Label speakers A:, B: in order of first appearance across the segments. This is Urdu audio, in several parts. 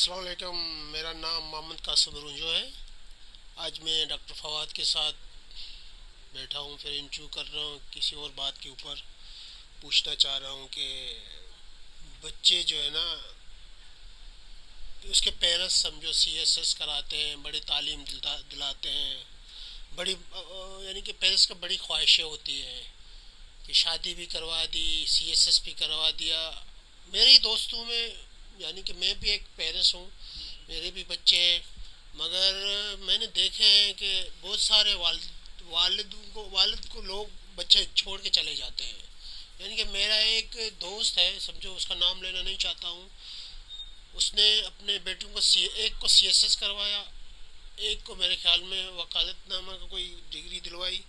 A: السلام علیکم. میرا نام محمد قاسم رنجو ہے. آج میں ڈاکٹر فواد کے ساتھ بیٹھا ہوں، پھر انٹرویو کر رہا ہوں. کسی اور بات کے اوپر پوچھنا چاہ رہا ہوں کہ بچے جو ہے نا، اس کے پیرنٹس سمجھو سی ایس ایس کراتے ہیں، بڑی تعلیم دلاتے ہیں، بڑی یعنی کہ پیرنٹس کا بڑی خواہشیں ہوتی ہیں کہ شادی بھی کروا دی، سی ایس ایس بھی کروا دیا. میرے ہی دوستوں میں، یعنی کہ میں بھی ایک پیرنٹس ہوں، میرے بھی بچے ہیں، مگر میں نے دیکھے ہیں کہ بہت سارے والد کو لوگ بچے چھوڑ کے چلے جاتے ہیں. یعنی کہ میرا ایک دوست ہے، سمجھو اس کا نام لینا نہیں چاہتا ہوں، اس نے اپنے بیٹوں کو ایک کو سی ایس ایس کروایا، ایک کو میرے خیال میں وکالت نامہ کا کوئی ڈگری دلوائی،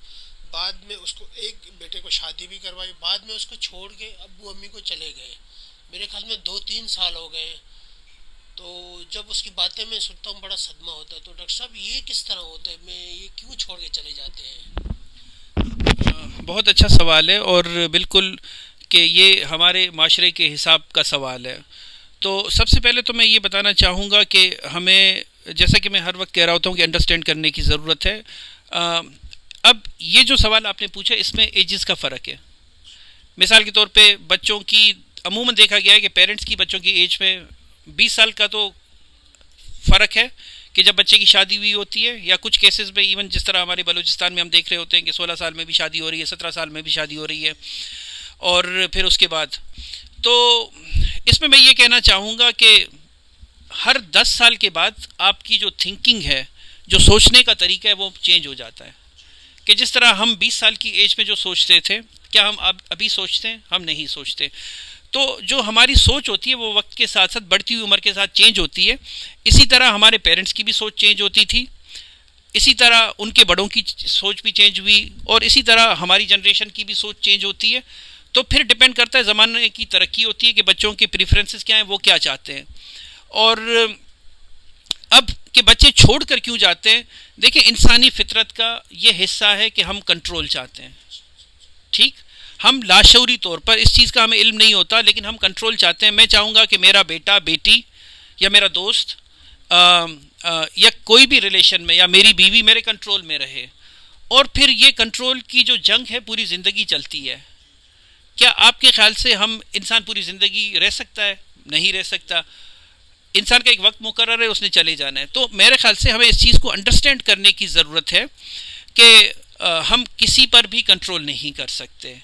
A: بعد میں اس کو ایک بیٹے کو شادی بھی کروائی، بعد میں اس کو چھوڑ کے ابو امی کو چلے گئے. میرے خیال میں 2-3 سال ہو گئے. تو جب اس کی باتیں میں سنتا ہوں بڑا صدمہ ہوتا ہے. تو ڈاکٹر صاحب یہ کس طرح ہوتا ہے، میں یہ کیوں چھوڑ کے چلے جاتے ہیں؟
B: بہت اچھا سوال ہے، اور بالکل کہ یہ ہمارے معاشرے کے حساب کا سوال ہے. تو سب سے پہلے تو میں یہ بتانا چاہوں گا کہ ہمیں، جیسا کہ میں ہر وقت کہہ رہا ہوتا ہوں، کہ انڈرسٹینڈ کرنے کی ضرورت ہے. آ، اب یہ جو سوال آپ نے پوچھا، اس میں ایجز کا فرق ہے. مثال کے طور پہ بچوں کی عموماً دیکھا گیا ہے کہ پیرنٹس کی بچوں کی ایج میں 20 سال کا تو فرق ہے کہ جب بچے کی شادی ہوئی ہوتی ہے، یا کچھ کیسز میں ایون جس طرح ہمارے بلوچستان میں ہم دیکھ رہے ہوتے ہیں کہ 16 سال میں بھی شادی ہو رہی ہے، 17 سال میں بھی شادی ہو رہی ہے. اور پھر اس کے بعد تو اس میں یہ کہنا چاہوں گا کہ ہر 10 سال کے بعد آپ کی جو تھنکنگ ہے، جو سوچنے کا طریقہ ہے، وہ چینج ہو جاتا ہے. کہ جس طرح ہم 20 سال کی ایج میں جو سوچتے تھے، کیا ہم ابھی سوچتے ہیں؟ ہم نہیں سوچتے. تو جو ہماری سوچ ہوتی ہے وہ وقت کے ساتھ ساتھ، بڑھتی ہوئی عمر کے ساتھ چینج ہوتی ہے. اسی طرح ہمارے پیرنٹس کی بھی سوچ چینج ہوتی تھی، اسی طرح ان کے بڑوں کی سوچ بھی چینج ہوئی، اور اسی طرح ہماری جنریشن کی بھی سوچ چینج ہوتی ہے. تو پھر ڈپینڈ کرتا ہے، زمانے کی ترقی ہوتی ہے کہ بچوں کے پریفرنسز کیا ہیں، وہ کیا چاہتے ہیں. اور اب کہ بچے چھوڑ کر کیوں جاتے ہیں، دیکھیں انسانی فطرت کا یہ حصہ ہے کہ ہم کنٹرول چاہتے ہیں. ٹھیک، ہم لاشعوری طور پر اس چیز کا ہمیں علم نہیں ہوتا، لیکن ہم کنٹرول چاہتے ہیں. میں چاہوں گا کہ میرا بیٹا، بیٹی، یا میرا دوست، یا کوئی بھی ریلیشن میں، یا میری بیوی میرے کنٹرول میں رہے. اور پھر یہ کنٹرول کی جو جنگ ہے پوری زندگی چلتی ہے. کیا آپ کے خیال سے ہم انسان پوری زندگی رہ سکتا ہے؟ نہیں رہ سکتا. انسان کا ایک وقت مقرر ہے، اس نے چلے جانا ہے. تو میرے خیال سے ہمیں اس چیز کو انڈرسٹینڈ کرنے کی ضرورت ہے کہ ہم کسی پر بھی کنٹرول نہیں کر سکتے.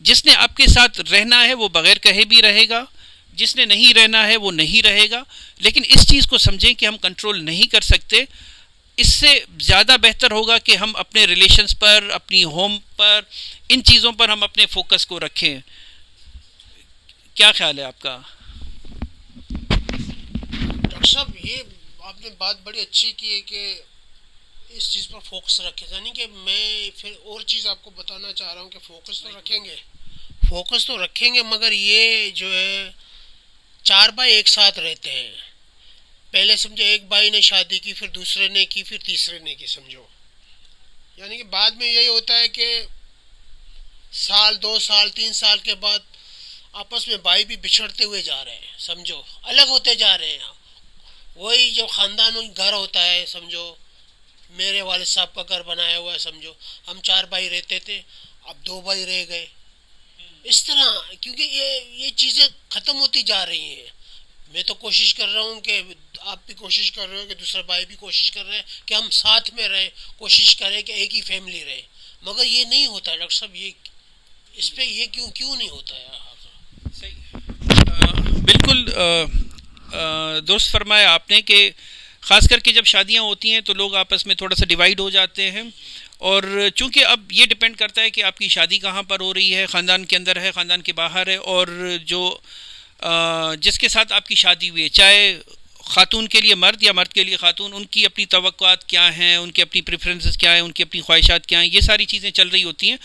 B: جس نے آپ کے ساتھ رہنا ہے وہ بغیر کہے بھی رہے گا، جس نے نہیں رہنا ہے وہ نہیں رہے گا. لیکن اس چیز کو سمجھیں کہ ہم کنٹرول نہیں کر سکتے. اس سے زیادہ بہتر ہوگا کہ ہم اپنے ریلیشنز پر، اپنی ہوم پر، ان چیزوں پر ہم اپنے فوکس کو رکھیں. کیا خیال ہے آپ کا؟
A: ڈاکٹر صاحب یہ آپ نے بات بڑی اچھی کی ہے کہ اس چیز پر فوکس رکھے. یعنی کہ میں پھر اور چیز آپ کو بتانا چاہ رہا ہوں کہ فوکس تو رکھیں گے، فوکس تو رکھیں گے، مگر یہ جو ہے چار بھائی ایک ساتھ رہتے ہیں. پہلے سمجھو ایک بھائی نے شادی کی، پھر دوسرے نے کی، پھر تیسرے نے کی، سمجھو. یعنی کہ بعد میں یہی ہوتا ہے کہ سال 2 سال 3 سال کے بعد آپس میں بھائی بھی بچھڑتے ہوئے جا رہے ہیں، سمجھو الگ ہوتے جا رہے ہیں. وہی جو خاندان گھر ہوتا ہے، سمجھو میرے والد صاحب کا گھر بنایا ہوا ہے، سمجھو ہم 4 بھائی رہتے تھے، اب 2 بھائی رہ گئے. اس طرح کیونکہ یہ چیزیں ختم ہوتی جا رہی ہیں. میں تو کوشش کر رہا ہوں کہ آپ بھی کوشش کر رہے ہو، کہ دوسرا بھائی بھی کوشش کر رہے ہیں کہ ہم ساتھ میں رہیں، کوشش کریں کہ ایک ہی فیملی رہے. مگر یہ نہیں ہوتا ہے ڈاکٹر صاحب. یہ اس پہ یہ کیوں نہیں ہوتا ہے؟
B: بالکل درست فرمایا آپ نے کہ خاص کر کے جب شادیاں ہوتی ہیں تو لوگ آپس میں تھوڑا سا ڈیوائیڈ ہو جاتے ہیں. اور چونکہ اب یہ ڈپینڈ کرتا ہے کہ آپ کی شادی کہاں پر ہو رہی ہے، خاندان کے اندر ہے، خاندان کے باہر ہے، اور جو جس کے ساتھ آپ کی شادی ہوئی ہے، چاہے خاتون کے لیے مرد یا مرد کے لیے خاتون، ان کی اپنی توقعات کیا ہیں، ان کی اپنی پریفرنسز کیا ہیں، ان کی اپنی خواہشات کیا ہیں، یہ ساری چیزیں چل رہی ہوتی ہیں.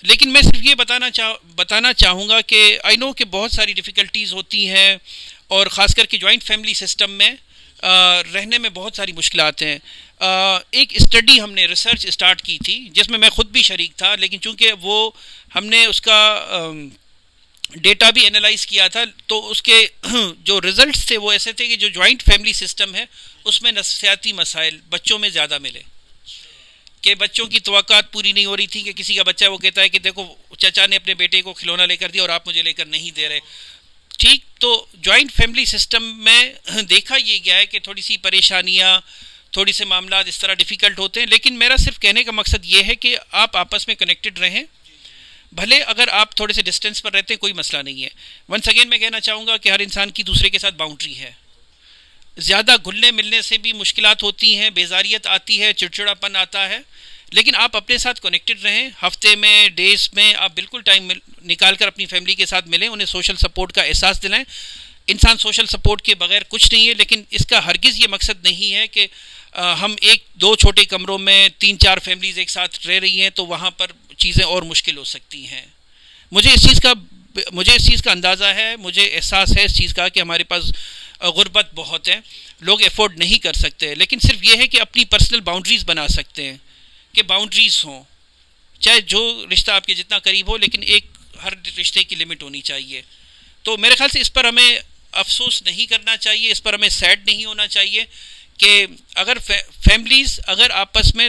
B: لیکن میں صرف یہ بتانا چاہوں گا کہ آئی نو کہ بہت ساری ڈیفیکلٹیز ہوتی ہیں، اور خاص کر کے جوائنٹ فیملی سسٹم میں رہنے میں بہت ساری مشکلات ہیں. ایک اسٹڈی ہم نے ریسرچ اسٹارٹ کی تھی جس میں خود بھی شریک تھا، لیکن چونکہ وہ ہم نے اس کا ڈیٹا بھی انالائز کیا تھا تو اس کے جو رزلٹس تھے وہ ایسے تھے کہ جو جوائنٹ فیملی سسٹم ہے اس میں نفسیاتی مسائل بچوں میں زیادہ ملے، کہ بچوں کی توقعات پوری نہیں ہو رہی تھی، کہ کسی کا بچہ وہ کہتا ہے کہ دیکھو چچا نے اپنے بیٹے کو کھلونا لے کر دیا اور آپ مجھے لے کر نہیں دے رہے. ٹھیک، تو جوائنٹ فیملی سسٹم میں دیکھا یہ گیا ہے کہ تھوڑی سی پریشانیاں، تھوڑی سے معاملات اس طرح ڈیفیکلٹ ہوتے ہیں، لیکن میرا صرف کہنے کا مقصد یہ ہے کہ آپ آپس میں کنیکٹڈ رہیں. بھلے اگر آپ تھوڑے سے ڈسٹینس پر رہتے ہیں کوئی مسئلہ نہیں ہے. ونس اگین میں کہنا چاہوں گا کہ ہر انسان کی دوسرے کے ساتھ باؤنڈری ہے. زیادہ گھلنے ملنے سے بھی مشکلات ہوتی ہیں، بیزاریت آتی ہے، چڑچڑا پن آتا ہے، لیکن آپ اپنے ساتھ کنیکٹڈ رہیں. ہفتے میں، ڈیز میں آپ بالکل ٹائم نکال کر اپنی فیملی کے ساتھ ملیں، انہیں سوشل سپورٹ کا احساس دلائیں. انسان سوشل سپورٹ کے بغیر کچھ نہیں ہے، لیکن اس کا ہرگز یہ مقصد نہیں ہے کہ ہم ایک دو چھوٹے کمروں میں 3-4 فیملیز ایک ساتھ رہ رہی ہیں تو وہاں پر چیزیں اور مشکل ہو سکتی ہیں. مجھے اس چیز کا اندازہ ہے، مجھے احساس ہے اس چیز کا کہ ہمارے پاس غربت بہت ہے، لوگ افورڈ نہیں کر سکتے، لیکن صرف یہ ہے کہ اپنی پرسنل باؤنڈریز بنا سکتے ہیں، کہ باؤنڈریز ہوں، چاہے جو رشتہ آپ کے جتنا قریب ہو، لیکن ایک ہر رشتے کی لمٹ ہونی چاہیے. تو میرے خیال سے اس پر ہمیں افسوس نہیں کرنا چاہیے، اس پر ہمیں سیڈ نہیں ہونا چاہیے کہ اگر فیملیز اگر آپس میں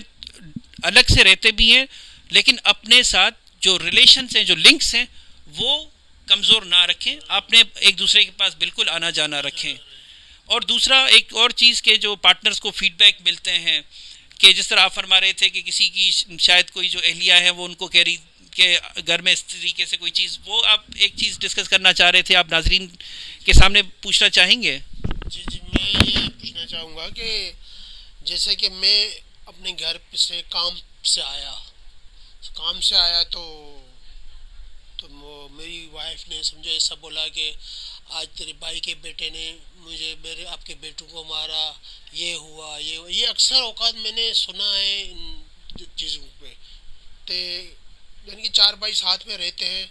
B: الگ سے رہتے بھی ہیں لیکن اپنے ساتھ جو ریلیشنس ہیں، جو لنکس ہیں، وہ کمزور نہ رکھیں، اپنے ایک دوسرے کے پاس بالکل آنا جانا رکھیں. اور دوسرا ایک اور چیز کہ جو پارٹنرز کو فیڈ بیک ملتے ہیں، کہ جس طرح آپ فرما رہے تھے کہ کسی کی شاید کوئی جو اہلیہ ہے وہ ان کو کہہ رہی کہ گھر میں اس طریقے سے کوئی چیز، وہ آپ ایک چیز ڈسکس کرنا چاہ رہے تھے، آپ ناظرین کے سامنے پوچھنا چاہیں گے؟
A: جی میں یہ پوچھنا چاہوں گا کہ جیسے کہ میں اپنے گھر سے کام سے آیا تو میری وائف نے سمجھو ایسا بولا کہ آج تیرے بھائی کے بیٹے نے میرے آپ کے بیٹوں کو مارا، یہ اکثر اوقات میں نے سنا ہے ان چیزوں پہ. یعنی کہ 4 بھائی ساتھ میں رہتے ہیں،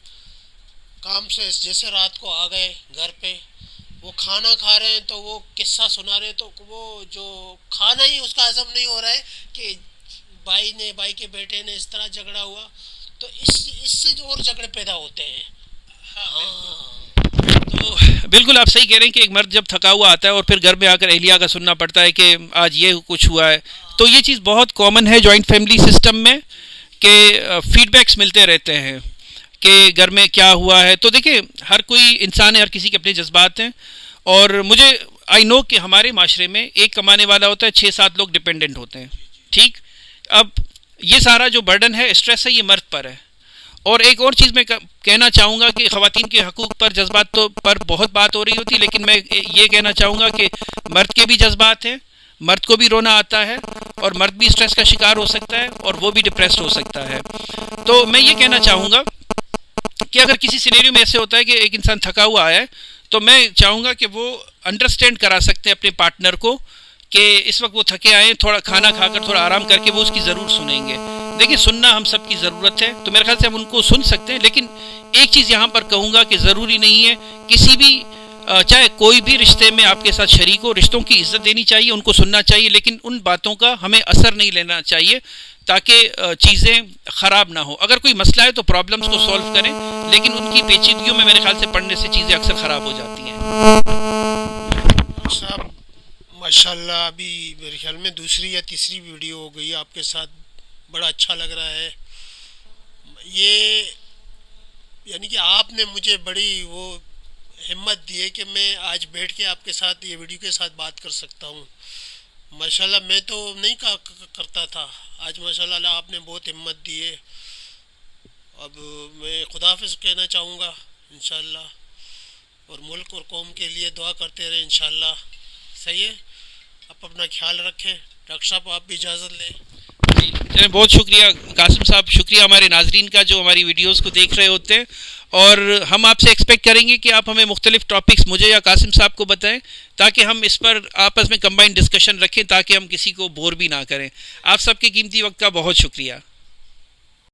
A: کام سے جیسے رات کو آ گئے گھر پہ، وہ کھانا کھا رہے ہیں تو وہ قصہ سنا رہے ہیں، تو وہ جو کھانا ہی اس کا ہضم نہیں ہو رہا ہے کہ بھائی کے بیٹے نے اس طرح جھگڑا ہوا، تو اس سے جو اور جھگڑے پیدا ہوتے ہیں.
B: تو بالکل آپ صحیح کہہ رہے ہیں کہ ایک مرد جب تھکا ہوا آتا ہے اور پھر گھر میں آ کر اہلیہ کا سننا پڑتا ہے کہ آج یہ کچھ ہوا ہے، تو یہ چیز بہت کامن ہے جوائنٹ فیملی سسٹم میں کہ فیڈ بیکس ملتے رہتے ہیں کہ گھر میں کیا ہوا ہے. تو دیکھیں ہر کوئی انسان ہے، ہر کسی کے اپنے جذبات ہیں، اور مجھے آئی نو کہ ہمارے معاشرے میں ایک کمانے والا ہوتا ہے، 6-7 لوگ ڈپینڈنٹ ہوتے ہیں. ٹھیک، اب یہ سارا جو برڈن ہے، اسٹریس ہے، یہ مرد پر ہے. اور ایک اور چیز میں کہنا چاہوں گا کہ خواتین کے حقوق پر، جذبات پر بہت بات ہو رہی ہوتی، لیکن میں یہ کہنا چاہوں گا کہ مرد کے بھی جذبات ہیں، مرد کو بھی رونا آتا ہے، اور مرد بھی اسٹریس کا شکار ہو سکتا ہے اور وہ بھی ڈپریسڈ ہو سکتا ہے. تو میں یہ کہنا چاہوں گا کہ اگر کسی سینیریو میں ایسے ہوتا ہے کہ ایک انسان تھکا ہوا آیا ہے، تو میں چاہوں گا کہ وہ انڈرسٹینڈ کرا سکتے ہیں اپنے پارٹنر کو کہ اس وقت وہ تھکے آئے ہیں، تھوڑا کھانا کھا کر تھوڑا آرام کر کے وہ اس کی ضرور سنیں گے. دیکھیں سننا ہم سب کی ضرورت ہے، تو میرے خیال سے ہم ان کو سن سکتے ہیں، لیکن ایک چیز یہاں پر کہوں گا کہ ضروری نہیں ہے کسی بھی چاہے کوئی بھی رشتے میں آپ کے ساتھ شریک ہو، رشتوں کی عزت دینی چاہیے، ان کو سننا چاہیے، لیکن ان باتوں کا ہمیں اثر نہیں لینا چاہیے تاکہ چیزیں خراب نہ ہو. اگر کوئی مسئلہ ہے تو پرابلمس کو سولو کریں، لیکن ان کی پیچیدگیوں میں میرے خیال سے پڑھنے سے چیزیں اکثر خراب ہو جاتی ہیں.
A: صاحب ماشاء اللہ، ابھی میرے خیال میں دوسری یا تیسری ویڈیو ہو گئی آپ کے ساتھ، بڑا اچھا لگ رہا ہے. یہ یعنی کہ آپ نے مجھے بڑی وہ ہمت دی ہے کہ میں آج بیٹھ کے آپ کے ساتھ یہ ویڈیو کے ساتھ بات کر سکتا ہوں. ماشاءاللہ میں تو نہیں کرتا تھا، آج ماشاءاللہ آپ نے بہت ہمت دی ہے. اب میں خدا حافظ کہنا چاہوں گا انشاءاللہ، اور ملک اور قوم کے لیے دعا کرتے رہیں انشاءاللہ. صحیح ہے، آپ اپنا خیال رکھیں. ڈاکٹر صاحب آپ بھی اجازت لیں.
B: جی بہت شکریہ قاسم صاحب، شکریہ ہمارے ناظرین کا جو ہماری ویڈیوز کو دیکھ رہے ہوتے ہیں، اور ہم آپ سے ایکسپیکٹ کریں گے کہ آپ ہمیں مختلف ٹاپکس مجھے یا قاسم صاحب کو بتائیں تاکہ ہم اس پر آپس میں کمبائنڈ ڈسکشن رکھیں، تاکہ ہم کسی کو بور بھی نہ کریں. آپ سب کے قیمتی وقت کا بہت شکریہ.